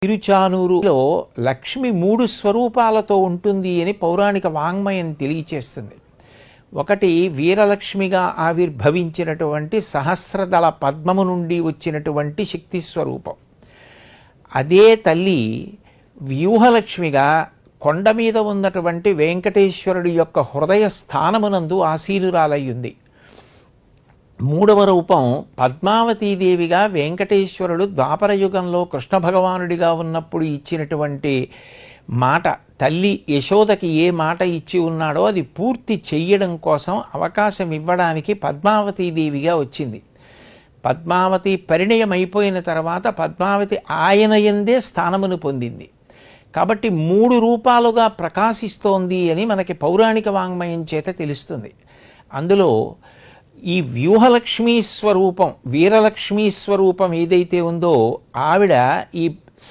తిరుచానూరులో లక్ష్మి 3 స్వరూపాలతో ఉంటుంది అని పౌరాణిక వాంగ్మయం తెలియచేస్తుంది. ఒకటి వీరలక్ష్మిగా ఆవిర్భవించినటువంటి సహస్రదళ పద్మము నుండి వచ్చినటువంటి శక్తి స్వరూపం. అదే తల్లి వ్యూహలక్ష్మిగా కొండ మీద ఉన్నటువంటి వెంకటేశ్వరుడి యొక్క హృదయ స్థానమునందు ఆసీనురాలయ్యుంది. మూడవ రూపం పద్మావతీదేవిగా వెంకటేశ్వరుడు ద్వాపరయుగంలో కృష్ణ భగవానుడిగా ఉన్నప్పుడు ఇచ్చినటువంటి మాట, తల్లి యశోదకి ఏ మాట ఇచ్చి ఉన్నాడో అది పూర్తి చెయ్యడం కోసం అవకాశం ఇవ్వడానికి పద్మావతీదేవిగా వచ్చింది. పద్మావతి పరిణయం అయిపోయిన తర్వాత పద్మావతి ఆయన యందే స్థానమును పొందింది. కాబట్టి 3 రూపాలుగా ప్రకాశిస్తోంది అని మనకి పౌరాణిక వాంగ్మయం చేత తెలుస్తుంది. అందులో ఈ వ్యూహలక్ష్మీ స్వరూపం, వీరలక్ష్మీ స్వరూపం ఏదైతే ఉందో ఆవిడ ఈ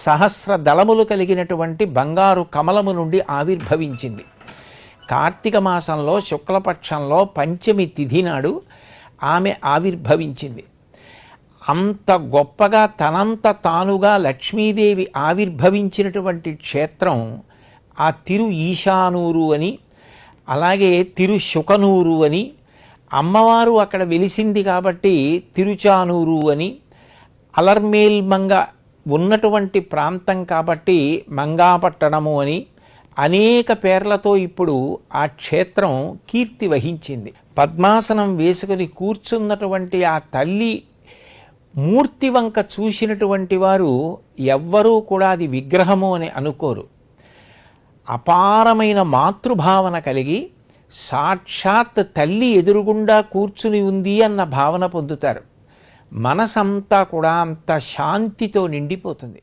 సహస్ర దళములు కలిగినటువంటి బంగారు కమలము నుండి ఆవిర్భవించింది. కార్తీక మాసంలో శుక్లపక్షంలో పంచమి తిథి నాడు ఆమె ఆవిర్భవించింది. అంత గొప్పగా తనంత తానుగా లక్ష్మీదేవి ఆవిర్భవించినటువంటి క్షేత్రం ఆ తిరు ఈశానూరు అని, అలాగే తిరు శుకనూరు అని, అమ్మవారు అక్కడ వెలిసింది కాబట్టి తిరుచానూరు అని, అలర్మేల్మంగ ఉన్నటువంటి ప్రాంతం కాబట్టి మంగాపట్టణము అని అనేక పేర్లతో ఇప్పుడు ఆ క్షేత్రం కీర్తి వహించింది. పద్మాసనం వేసుకుని కూర్చున్నటువంటి ఆ తల్లి మూర్తి వంక చూసినటువంటి వారు ఎవ్వరూ కూడా అది విగ్రహము అని అనుకోరు. అపారమైన మాతృభావన కలిగి సాక్షాత్ తల్లి ఎదురుగుండా కూర్చుని ఉంది అన్న భావన పొందుతారు. మనసంతా కూడా అంత శాంతితో నిండిపోతుంది.